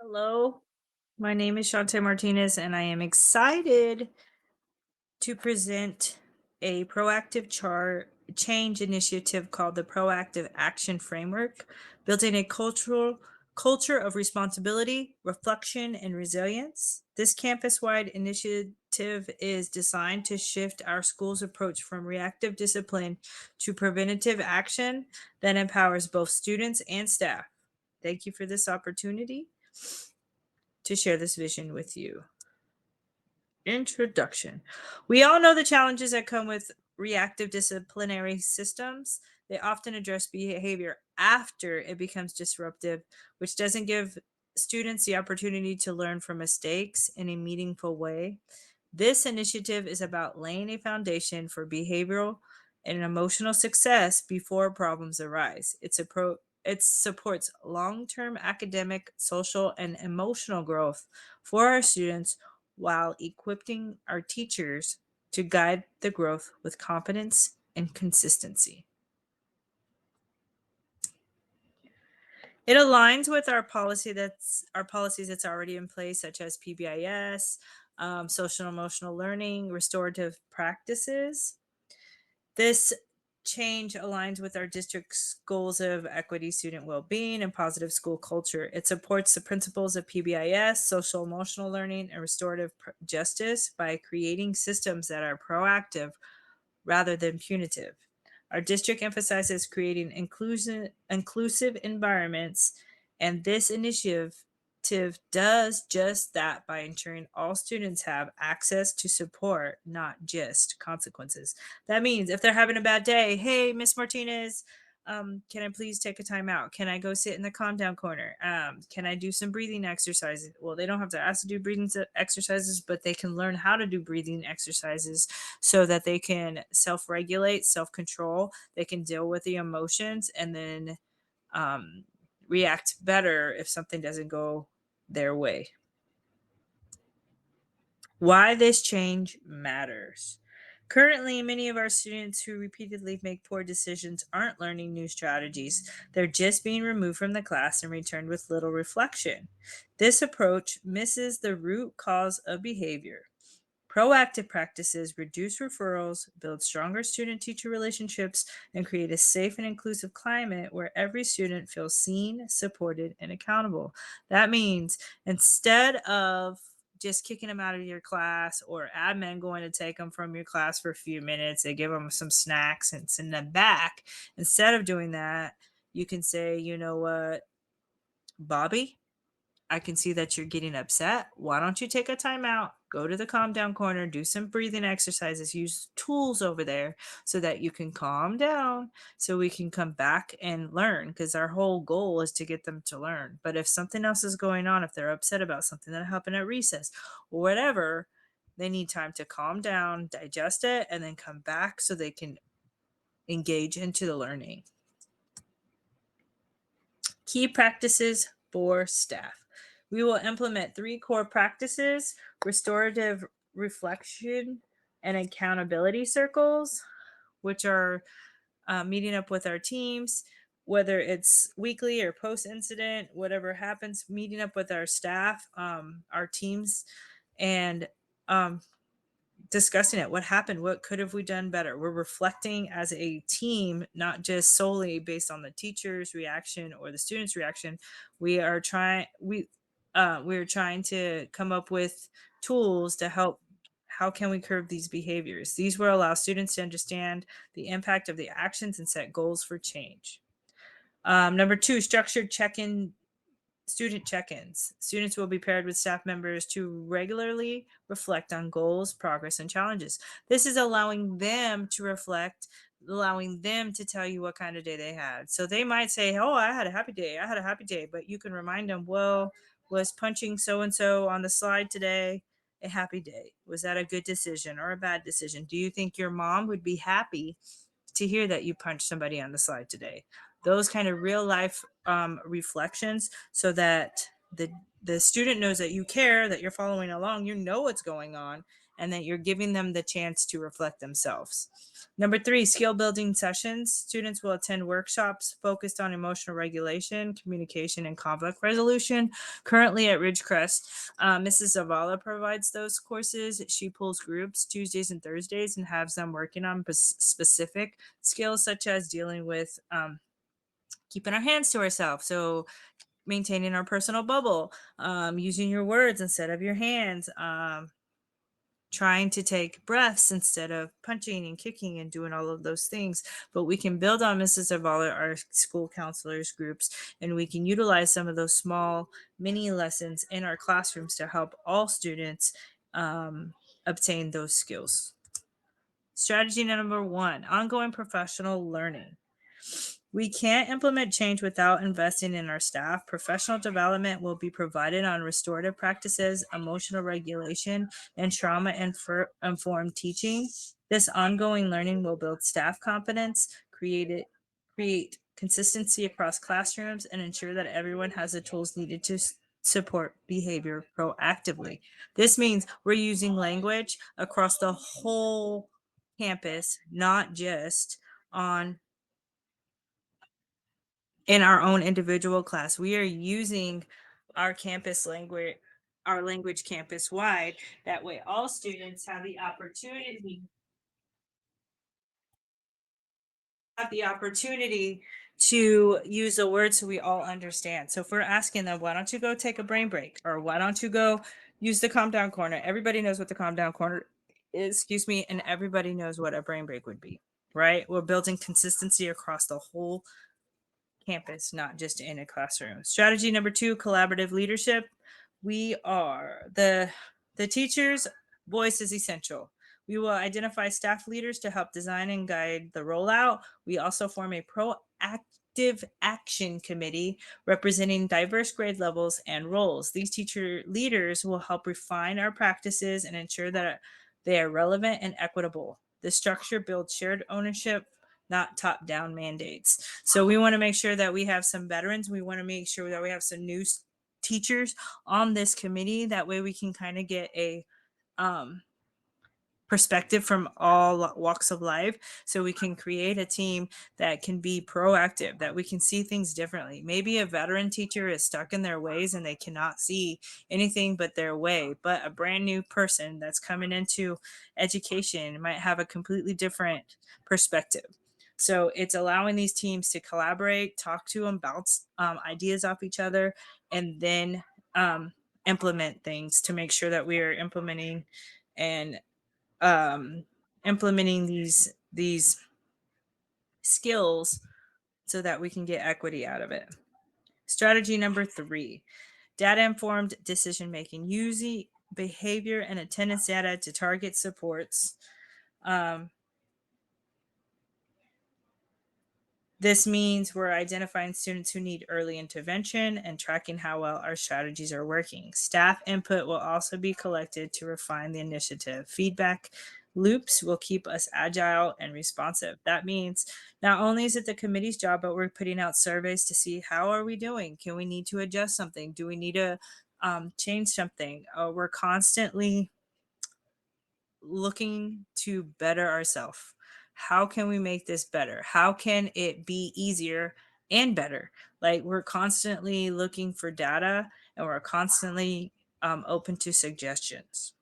Hello, my name is Shante Martinez, and I am excited to present a proactive change initiative called the Proactive Action Framework, building a culture of responsibility, reflection, and resilience. This campus-wide initiative is designed to shift our school's approach from reactive discipline to preventative action that empowers both students and staff. Thank you for this opportunity to share this vision with you. Introduction. We all know the challenges that come with reactive disciplinary systems. They often address behavior after it becomes disruptive, which doesn't give students the opportunity to learn from mistakes in a meaningful way. This initiative is about laying a foundation for behavioral and emotional success before problems arise. It supports long-term academic, social, and emotional growth for our students while equipping our teachers to guide the growth with confidence and consistency. It aligns with our policies that's already in place, such as PBIS, social and emotional learning, restorative practices. This change aligns with our district's goals of equity, student well-being, and positive school culture. It supports the principles of PBIS, social emotional learning, and justice by creating systems that are proactive rather than punitive. Our district emphasizes creating inclusive environments, and this initiative does just that by ensuring all students have access to support, not just consequences. That means if they're having a bad day, hey, Miss Martinez, can I please take a time out? Can I go sit in the calm down corner? Can I do some breathing exercises? Well, they don't have to ask to do exercises, but they can learn how to do breathing exercises so that they can self regulate, self control. They can deal with the emotions and then um, react better if something doesn't go their way. Why this change matters. Currently, many of our students who repeatedly make poor decisions aren't learning new strategies. They're just being removed from the class and returned with little reflection. This approach misses the root cause of behavior. Proactive practices reduce referrals, build stronger student teacher relationships, and create a safe and inclusive climate where every student feels seen, supported, and accountable. That means instead of just kicking them out of your class or admin going to take them from your class for a few minutes, they give them some snacks and send them back. Instead of doing that, you can say, you know what, Bobby, I can see that you're getting upset. Why don't you take a time out? Go to the calm down corner, do some breathing exercises, use tools over there so that you can calm down so we can come back and learn because our whole goal is to get them to learn. But if something else is going on, if they're upset about something that happened at recess or whatever, they need time to calm down, digest it, and then come back so they can engage into the learning. Key practices for staff. We will implement three core practices: restorative reflection and accountability circles, which are meeting up with our teams, whether it's weekly or post incident, whatever happens, meeting up with our staff, our teams, and um, discussing it. What happened? What could have we done better? We're reflecting as a team, not just solely based on the teacher's reaction or the student's reaction. We're trying to come up with tools to help. How can we curb these behaviors? These will allow students to understand the impact of the actions and set goals for change. Number two, structured check-in student check-ins. Students will be paired with staff members to regularly reflect on goals, progress, and challenges. This is allowing them to reflect, allowing them to tell you what kind of day they had. So they might say, "Oh, I had a happy day. I had a happy day," but you can remind them, "Well, was punching so and so on the slide today a happy day? Was that a good decision or a bad decision? Do you think your mom would be happy to hear that you punched somebody on the slide today?" Those kind of real life reflections, so that the student knows that you care, that you're following along, you know what's going on, and that you're giving them the chance to reflect themselves. Number three, skill building sessions. Students will attend workshops focused on emotional regulation, communication, and conflict resolution. Currently at Ridgecrest, Mrs. Zavala provides those courses. She pulls groups Tuesdays and Thursdays and has them working on specific skills such as dealing with keeping our hands to ourselves. So maintaining our personal bubble, using your words instead of your hands, trying to take breaths instead of punching and kicking and doing all of those things. But we can build on Mrs. Zavala, our school counselors groups, and we can utilize some of those small mini lessons in our classrooms to help all students obtain those skills. Strategy number one, ongoing professional learning. We can't implement change without investing in our staff. Professional development will be provided on restorative practices, emotional regulation, and trauma informed teaching. This ongoing learning will build staff confidence, create consistency across classrooms, and ensure that everyone has the tools needed to support behavior proactively. This means we're using language across the whole campus, not just on in our own individual class. We are using our campus language, our language campus wide. That way, all students have the opportunity to use a word so we all understand. So if we're asking them, why don't you go take a brain break, or why don't you go use the calm down corner? Everybody knows what the calm down corner is, excuse me, and everybody knows what a brain break would be, right? We're building consistency across the whole campus, not just in a classroom. Strategy number two, collaborative leadership. We are the teacher's voice is essential. We will identify staff leaders to help design and guide the rollout. We also form a proactive action committee representing diverse grade levels and roles. These teacher leaders will help refine our practices and ensure that they are relevant and equitable. The structure builds shared ownership, not top down mandates. So we want to make sure that we have some veterans. We want to make sure that we have some new teachers on this committee. That way we can kind of get a um, perspective from all walks of life, so we can create a team that can be proactive, that we can see things differently. Maybe a veteran teacher is stuck in their ways and they cannot see anything but their way, but a brand new person that's coming into education might have a completely different perspective. So it's allowing these teams to collaborate, talk to them, bounce ideas off each other, and then implement things to make sure that we are implementing and um, implementing these skills so that we can get equity out of it. Strategy number three, data informed decision making. Using behavior and attendance data to target supports. Um, This means we're identifying students who need early intervention and tracking how well our strategies are working. Staff input will also be collected to refine the initiative. Feedback loops will keep us agile and responsive. That means not only is it the committee's job, but we're putting out surveys to see how are we doing? Can we need to adjust something? Do we need to change something? We're constantly looking to better ourselves. How can we make this better? How can it be easier and better? Like we're constantly looking for data, and we're constantly open to suggestions.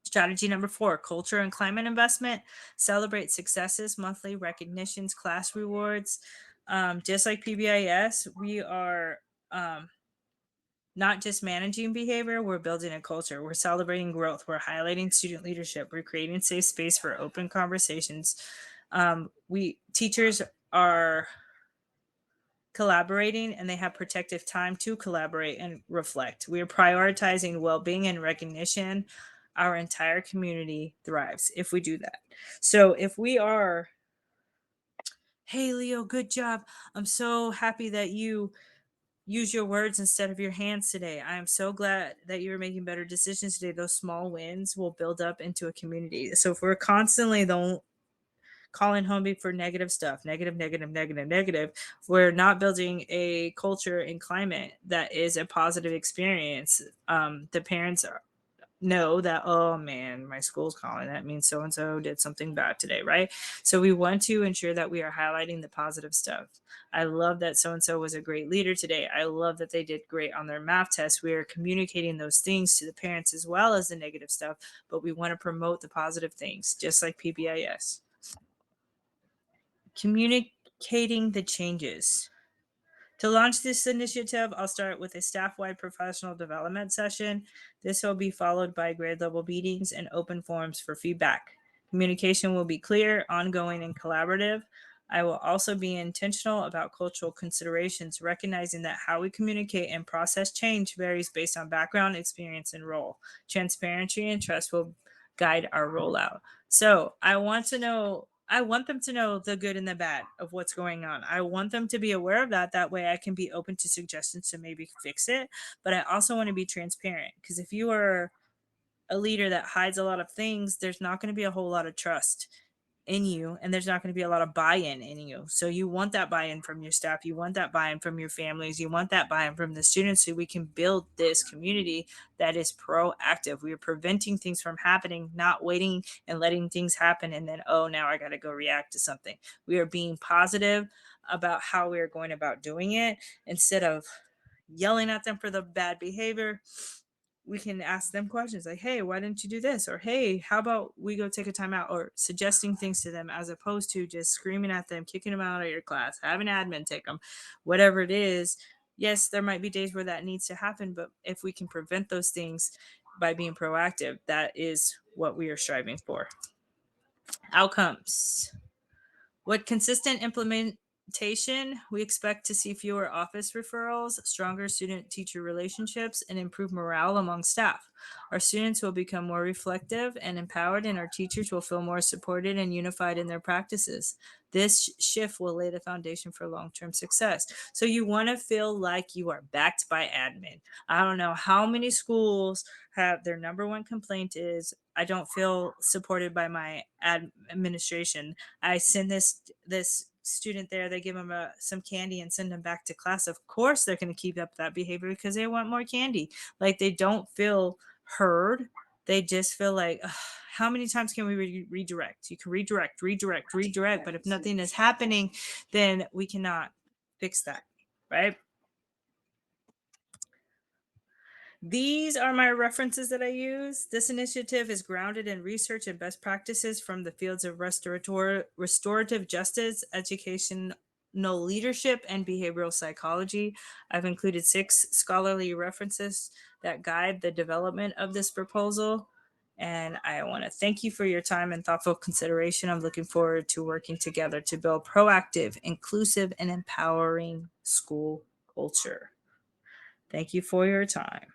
Strategy number four, culture and climate investment. Celebrate successes, monthly recognitions, class rewards. Just like PBIS, we are not just managing behavior, we're building a culture. We're celebrating growth. We're highlighting student leadership. We're creating safe space for open conversations. We teachers are collaborating, and they have protective time to collaborate and reflect. We are prioritizing well-being and recognition. Our entire community thrives if we do that. So if we are, hey Leo, good job. I'm so happy that you use your words instead of your hands today. I am so glad that you're making better decisions today. Those small wins will build up into a community. So if we're constantly calling home for negative stuff, negative, negative, negative, negative, we're not building a culture and climate that is a positive experience. The parents know that, oh man, my school's calling. That means so and so did something bad today, right? So we want to ensure that we are highlighting the positive stuff. I love that so and so was a great leader today. I love that they did great on their math test. We are communicating those things to the parents as well as the negative stuff, but we want to promote the positive things, just like PBIS. Communicating the changes. To launch this initiative, I'll start with a staff wide professional development session. This will be followed by grade level meetings and open forums for feedback. Communication will be clear, ongoing, and collaborative. I will also be intentional about cultural considerations, recognizing that how we communicate and process change varies based on background, experience, and role. Transparency and trust will guide our rollout. So I want them to know the good and the bad of what's going on. I want them to be aware of that. That way I can be open to suggestions to maybe fix it. But I also want to be transparent because if you are a leader that hides a lot of things, there's not going to be a whole lot of trust in you and there's not going to be a lot of buy-in you. So you want that buy-in from your staff, you want that buy-in from your families, you want that buy-in from the students so we can build this community that is proactive. We are preventing things from happening, not waiting and letting things happen and then, oh, now I got to go react to something. We are being positive about how we are going about doing it instead of yelling at them for the bad behavior. We can ask them questions like, hey, why didn't you do this? Or, hey, how about we go take a time out? Or suggesting things to them as opposed to just screaming at them, kicking them out of your class, having admin take them, whatever it is. Yes, there might be days where that needs to happen, but if we can prevent those things by being proactive, that is what we are striving for. Outcomes. With consistent implementation, we expect to see fewer office referrals, stronger student teacher relationships, and improved morale among staff. Our students will become more reflective and empowered, and our teachers will feel more supported and unified in their practices. This shift will lay the foundation for long term success. So, you want to feel like you are backed by admin. I don't know how many schools have their number one complaint is I don't feel supported by my administration. I send this student there, they give them some candy and send them back to class. Of course they're going to keep up that behavior because they want more candy. Like they don't feel heard. They just feel like, "Ugh, how many times can we redirect? You can redirect, but if nothing is happening, then we cannot fix that, right?" These are my references that I use. This initiative is grounded in research and best practices from the fields of restorative justice, educational leadership, and behavioral psychology. I've included 6 scholarly references that guide the development of this proposal. And I want to thank you for your time and thoughtful consideration. I'm looking forward to working together to build proactive, inclusive, and empowering school culture. Thank you for your time.